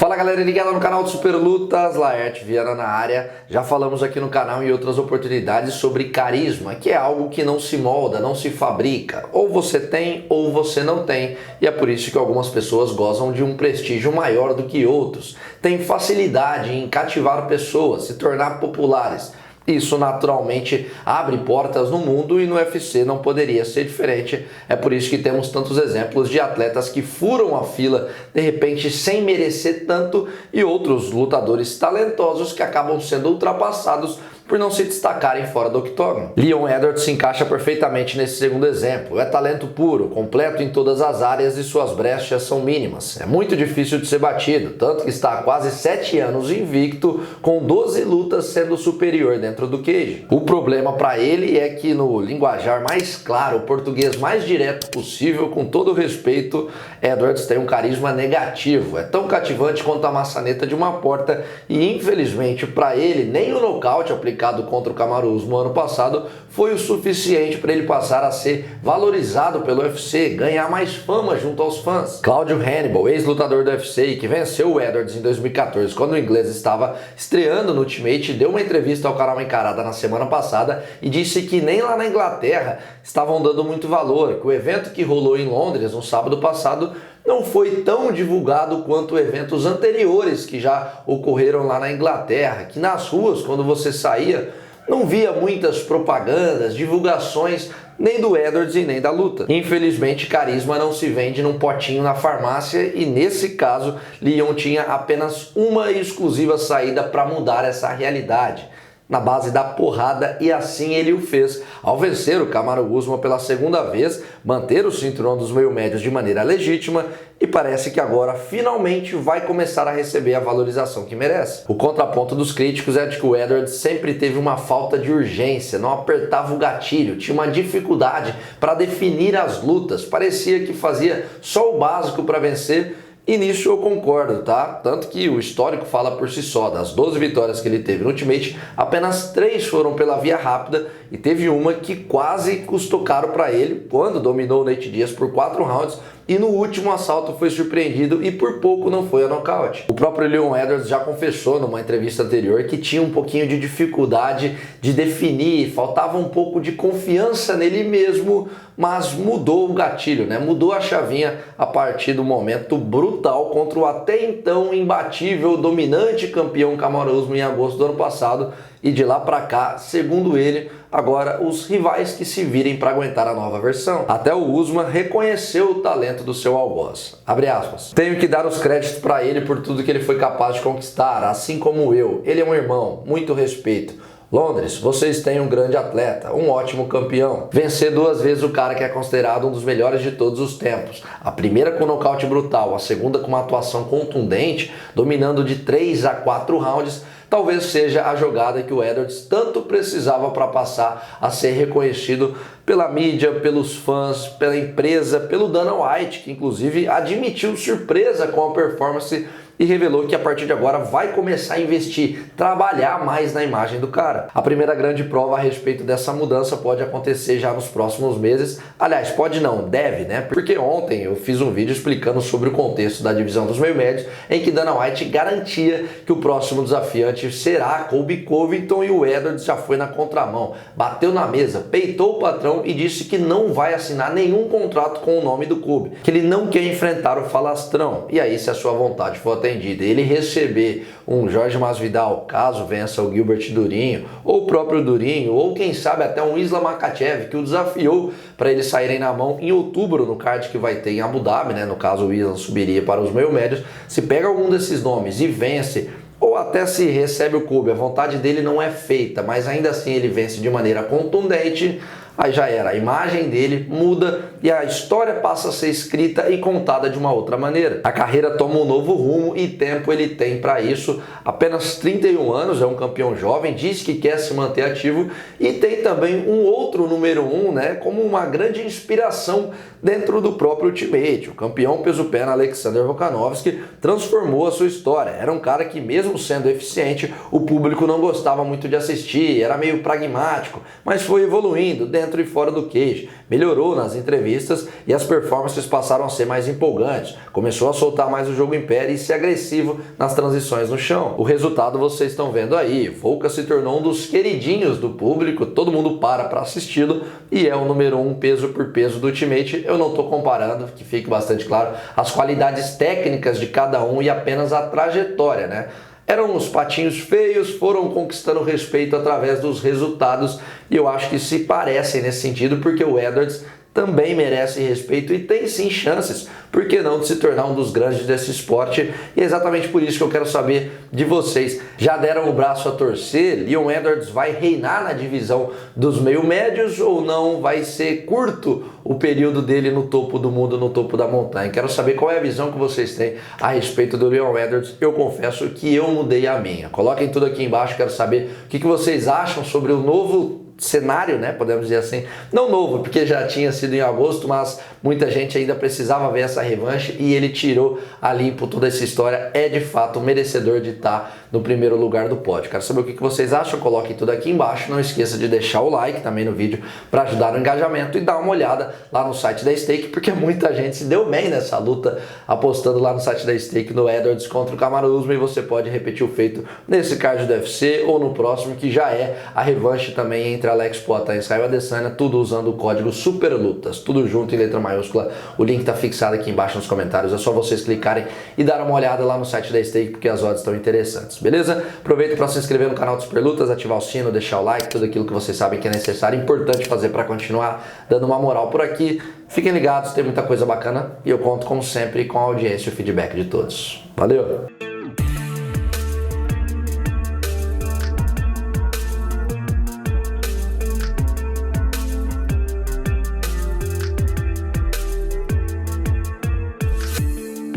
Fala galera ligada no canal do Super Lutas, Laerte Viana na área. Já falamos aqui no canal em outras oportunidades sobre carisma, que é algo que não se molda, não se fabrica. Ou você tem ou você não tem. E é por isso que algumas pessoas gozam de um prestígio maior do que outros. Tem facilidade em cativar pessoas, se tornar populares. Isso naturalmente abre portas no mundo e no UFC não poderia ser diferente. É por isso que temos tantos exemplos de atletas que furam a fila de repente sem merecer tanto e outros lutadores talentosos que acabam sendo ultrapassados por não se destacarem fora do octógono. Leon Edwards se encaixa perfeitamente nesse segundo exemplo. É talento puro, completo em todas as áreas e suas brechas são mínimas. É muito difícil de ser batido, tanto que está há quase 7 anos invicto, com 12 lutas sendo superior dentro do cage. O problema para ele é que no linguajar mais claro, o português mais direto possível, com todo respeito, Edwards tem um carisma negativo. É tão cativante quanto a maçaneta de uma porta e infelizmente para ele nem o nocaute aplicado contra o Kamaru Usman ano passado foi o suficiente para ele passar a ser valorizado pelo UFC, ganhar mais fama junto aos fãs. Claudio Hannibal, ex-lutador do UFC e que venceu o Edwards em 2014 quando o inglês estava estreando no Ultimate, deu uma entrevista ao canal Encarada na semana passada e disse que nem lá na Inglaterra estavam dando muito valor, que o evento que rolou em Londres no sábado passado não foi tão divulgado quanto eventos anteriores que já ocorreram lá na Inglaterra, que nas ruas, quando você saía, não via muitas propagandas, divulgações, nem do Edwards e nem da luta. Infelizmente, carisma não se vende num potinho na farmácia e nesse caso, Leon tinha apenas uma exclusiva saída para mudar essa realidade. Na base da porrada, e assim ele o fez. Ao vencer o Kamaru Usman pela segunda vez, manter o cinturão dos meio-médios de maneira legítima e parece que agora finalmente vai começar a receber a valorização que merece. O contraponto dos críticos é de que o Edwards sempre teve uma falta de urgência, não apertava o gatilho, tinha uma dificuldade para definir as lutas, parecia que fazia só o básico para vencer. E nisso eu concordo, tá? Tanto que o histórico fala por si só. Das 12 vitórias que ele teve no Ultimate, apenas 3 foram pela via rápida e teve uma que quase custou caro para ele quando dominou o Nate Diaz por 4 rounds e no último assalto foi surpreendido e por pouco não foi a nocaute. O próprio Leon Edwards já confessou numa entrevista anterior que tinha um pouquinho de dificuldade de definir, faltava um pouco de confiança nele mesmo, mas mudou o gatilho, né? Mudou a chavinha a partir do momento brutal contra o até então imbatível, dominante campeão Kamaru Usman em agosto do ano passado. E de lá pra cá, segundo ele, agora os rivais que se virem para aguentar a nova versão. Até o Usman reconheceu o talento do seu algoz. Abre aspas. Tenho que dar os créditos para ele por tudo que ele foi capaz de conquistar, assim como eu. Ele é um irmão, muito respeito. Londres, vocês têm um grande atleta, um ótimo campeão. Vencer 2 vezes o cara que é considerado um dos melhores de todos os tempos. A primeira com nocaute brutal, a segunda com uma atuação contundente, dominando de 3 a 4 rounds, talvez seja a jogada que o Edwards tanto precisava para passar a ser reconhecido pela mídia, pelos fãs, pela empresa, pelo Dana White, que inclusive admitiu surpresa com a performance e revelou que a partir de agora vai começar a investir, trabalhar mais na imagem do cara. A primeira grande prova a respeito dessa mudança pode acontecer já nos próximos meses. Aliás, pode não, deve, né? Porque ontem eu fiz um vídeo explicando sobre o contexto da divisão dos meio-médios, em que Dana White garantia que o próximo desafiante será Colby Covington e o Edwards já foi na contramão. Bateu na mesa, peitou o patrão e disse que não vai assinar nenhum contrato com o nome do Colby, que ele não quer enfrentar o falastrão. E aí, se a sua vontade for atendida, ele receber um Jorge Masvidal, caso vença o Gilbert Durinho, ou o próprio Durinho, ou quem sabe até um Islam Makhachev, que o desafiou para eles saírem na mão em outubro no card que vai ter em Abu Dhabi, né? No caso o Islam subiria para os meio-médios. Se pega algum desses nomes e vence, ou até se recebe o Colby, a vontade dele não é feita, mas ainda assim ele vence de maneira contundente, aí já era, a imagem dele muda e a história passa a ser escrita e contada de uma outra maneira. A carreira toma um novo rumo e tempo ele tem para isso. Apenas 31 anos, é um campeão jovem, diz que quer se manter ativo e tem também um outro número 1, né, como uma grande inspiração dentro do próprio Ultimate. O campeão peso-pena Alexander Volkanovski transformou a sua história. Era um cara que, mesmo sendo eficiente, o público não gostava muito de assistir, era meio pragmático, mas foi evoluindo dentro dentro e fora do cage, melhorou nas entrevistas e as performances passaram a ser mais empolgantes, começou a soltar mais o jogo em pé e ser agressivo nas transições no chão. O resultado vocês estão vendo aí, Volkan se tornou um dos queridinhos do público, todo mundo para assisti-lo e é o número 1 peso por peso do Ultimate. Eu não estou comparando, que fique bastante claro, as qualidades técnicas de cada um e apenas a trajetória, né? Eram uns patinhos feios, foram conquistando respeito através dos resultados e eu acho que se parecem nesse sentido porque o Edwards também merece respeito e tem sim chances, por que não, de se tornar um dos grandes desse esporte? E é exatamente por isso que eu quero saber de vocês. Já deram o braço a torcer? Leon Edwards vai reinar na divisão dos meio-médios ou não? Vai ser curto o período dele no topo do mundo, no topo da montanha? Quero saber qual é a visão que vocês têm a respeito do Leon Edwards. Eu confesso que eu mudei a minha. Coloquem tudo aqui embaixo, quero saber o que vocês acham sobre o novo cenário, né, podemos dizer assim, não novo, porque já tinha sido em agosto, mas muita gente ainda precisava ver essa revanche e ele tirou a limpo toda essa história, é de fato merecedor de estar no primeiro lugar do pódio. Quero saber o que vocês acham, coloquem tudo aqui embaixo, não esqueça de deixar o like também no vídeo para ajudar no engajamento e dar uma olhada lá no site da Stake, porque muita gente se deu bem nessa luta apostando lá no site da Stake no Edwards contra o Kamaru Usman e você pode repetir o feito nesse card do UFC ou no próximo, que já é a revanche também entre Alex Poatan e Israel Adesanya, tudo usando o código SUPERLUTAS, tudo junto em letra maiúscula. O link tá fixado aqui embaixo nos comentários, é só vocês clicarem e dar uma olhada lá no site da Stake, porque as odds estão interessantes, beleza? Aproveita para se inscrever no canal do Superlutas, ativar o sino, deixar o like, tudo aquilo que vocês sabem que é necessário, importante fazer para continuar dando uma moral por aqui. Fiquem ligados, tem muita coisa bacana e eu conto como sempre com a audiência e o feedback de todos. Valeu!